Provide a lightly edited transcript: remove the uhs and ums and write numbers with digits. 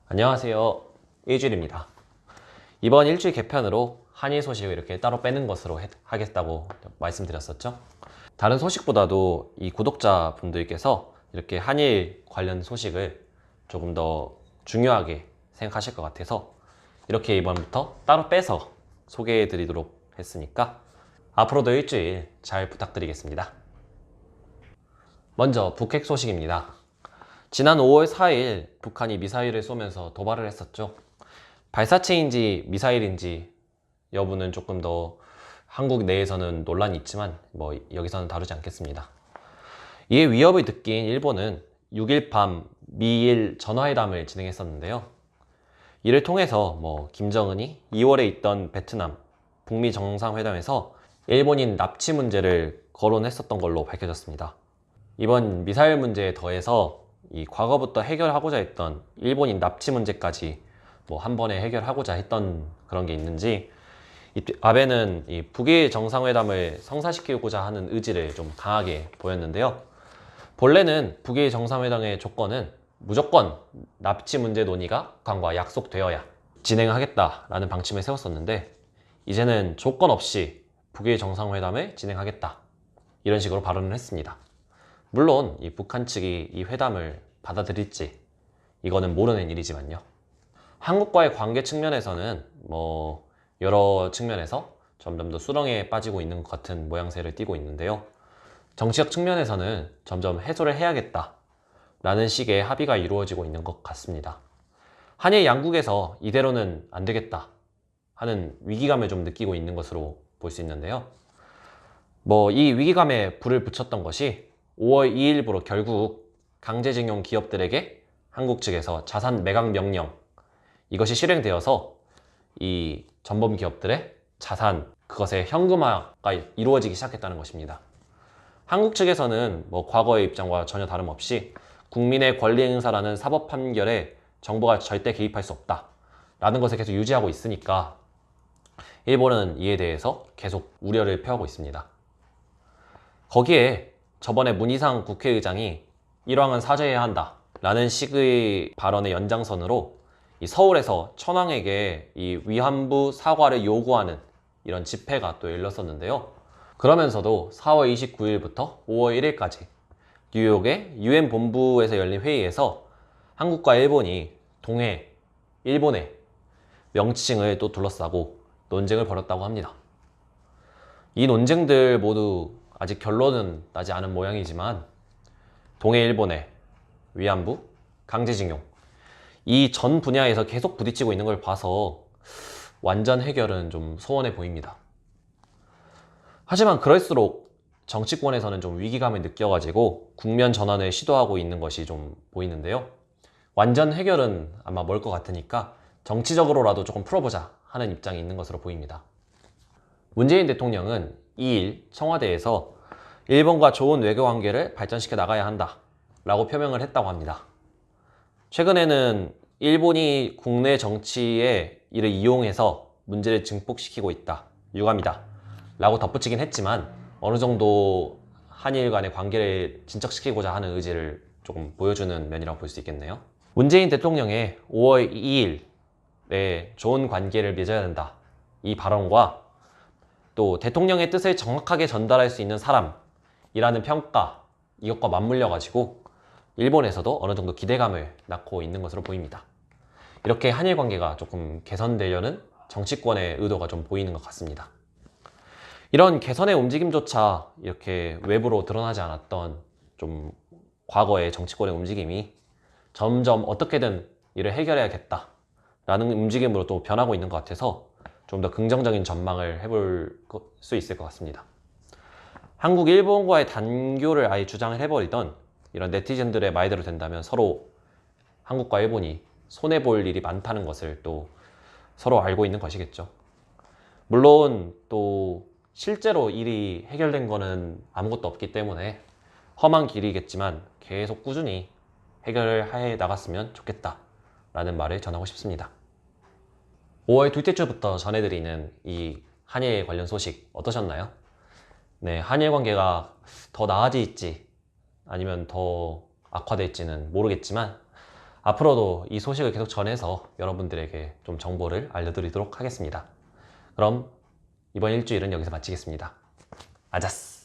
안녕하세요. 일주일입니다. 이번 일주일 개편으로 한일 소식을 이렇게 따로 빼는 것으로 하겠다고 말씀드렸었죠. 다른 소식보다도 이 구독자분들께서 이렇게 한일 관련 소식을 조금 더 중요하게 생각하실 것 같아서 이렇게 이번부터 따로 빼서 소개해 드리도록 했으니까 앞으로도 일주일 잘 부탁드리겠습니다. 먼저 북핵 소식입니다. 지난 5월 4일 북한이 미사일을 쏘면서 도발을 했었죠. 발사체인지 미사일인지 여부는 조금 더 한국 내에서는 논란이 있지만 여기서는 다루지 않겠습니다. 이에 위협을 느낀 일본은 6일 밤 미일 전화회담을 진행했었는데요. 이를 통해서 김정은이 2월에 있던 베트남 북미 정상회담에서 일본인 납치 문제를 거론했었던 걸로 밝혀졌습니다. 이번 미사일 문제에 더해서 이 과거부터 해결하고자 했던 일본인 납치 문제까지 한 번에 해결하고자 했던 그런 게 있는지 아베는 이 북일 정상회담을 성사시키고자 하는 의지를 좀 강하게 보였는데요. 본래는 북일 정상회담의 조건은 무조건 납치 문제 논의가 북한과 약속되어야 진행하겠다라는 방침을 세웠었는데 이제는 조건 없이 북일 정상회담을 진행하겠다 이런 식으로 발언을 했습니다. 물론 이 북한 측이 이 회담을 받아들일지 이거는 모르는 일이지만요. 한국과의 관계 측면에서는 여러 측면에서 점점 더 수렁에 빠지고 있는 것 같은 모양새를 띠고 있는데요. 정치적 측면에서는 점점 해소를 해야겠다 라는 식의 합의가 이루어지고 있는 것 같습니다. 한일 양국에서 이대로는 안 되겠다 하는 위기감을 좀 느끼고 있는 것으로 볼 수 있는데요. 이 위기감에 불을 붙였던 것이 5월 2일부로 결국 강제징용 기업들에게 한국 측에서 자산 매각 명령 이것이 실행되어서 이 전범 기업들의 자산 그것의 현금화가 이루어지기 시작했다는 것입니다. 한국 측에서는 과거의 입장과 전혀 다름없이 국민의 권리 행사라는 사법 판결에 정부가 절대 개입할 수 없다 라는 것을 계속 유지하고 있으니까 일본은 이에 대해서 계속 우려를 표하고 있습니다. 거기에 저번에 문희상 국회의장이 일왕은 사죄해야 한다 라는 식의 발언의 연장선으로 이 서울에서 천황에게 이 위안부 사과를 요구하는 이런 집회가 또 열렸었는데요. 그러면서도 4월 29일부터 5월 1일까지 뉴욕의 UN 본부에서 열린 회의에서 한국과 일본이 동해, 일본의 명칭을 또 둘러싸고 논쟁을 벌였다고 합니다. 이 논쟁들 모두 아직 결론은 나지 않은 모양이지만 동해 일본의 위안부, 강제징용 이 전 분야에서 계속 부딪히고 있는 걸 봐서 완전 해결은 좀 소원해 보입니다. 하지만 그럴수록 정치권에서는 좀 위기감을 느껴가지고 국면 전환을 시도하고 있는 것이 좀 보이는데요. 완전 해결은 아마 멀 것 같으니까 정치적으로라도 조금 풀어보자 하는 입장이 있는 것으로 보입니다. 문재인 대통령은 2일 청와대에서 일본과 좋은 외교 관계를 발전시켜 나가야 한다 라고 표명을 했다고 합니다. 최근에는 일본이 국내 정치에 이를 이용해서 문제를 증폭시키고 있다, 유감이다 라고 덧붙이긴 했지만 어느 정도 한일 간의 관계를 진척시키고자 하는 의지를 조금 보여주는 면이라고 볼 수 있겠네요. 문재인 대통령의 5월 2일에 좋은 관계를 맺어야 된다 이 발언과 또 대통령의 뜻을 정확하게 전달할 수 있는 사람이라는 평가 이것과 맞물려 가지고 일본에서도 어느 정도 기대감을 낳고 있는 것으로 보입니다. 이렇게 한일 관계가 조금 개선되려는 정치권의 의도가 좀 보이는 것 같습니다. 이런 개선의 움직임조차 이렇게 외부로 드러나지 않았던 좀 과거의 정치권의 움직임이 점점 어떻게든 이를 해결해야겠다 라는 움직임으로 또 변하고 있는 것 같아서 좀 더 긍정적인 전망을 해볼 수 있을 것 같습니다. 한국, 일본과의 단교를 아예 주장을 해버리던 이런 네티즌들의 말대로 된다면 서로 한국과 일본이 손해볼 일이 많다는 것을 또 서로 알고 있는 것이겠죠. 물론 또 실제로 일이 해결된 거는 아무것도 없기 때문에 험한 길이겠지만 계속 꾸준히 해결을 해 나갔으면 좋겠다 라는 말을 전하고 싶습니다. 5월 둘째 주부터 전해드리는 이 한일 관련 소식 어떠셨나요? 네, 한일 관계가 더 나아질지 아니면 더 악화될지는 모르겠지만 앞으로도 이 소식을 계속 전해서 여러분들에게 좀 정보를 알려드리도록 하겠습니다. 그럼 이번 일주일은 여기서 마치겠습니다. 아자스!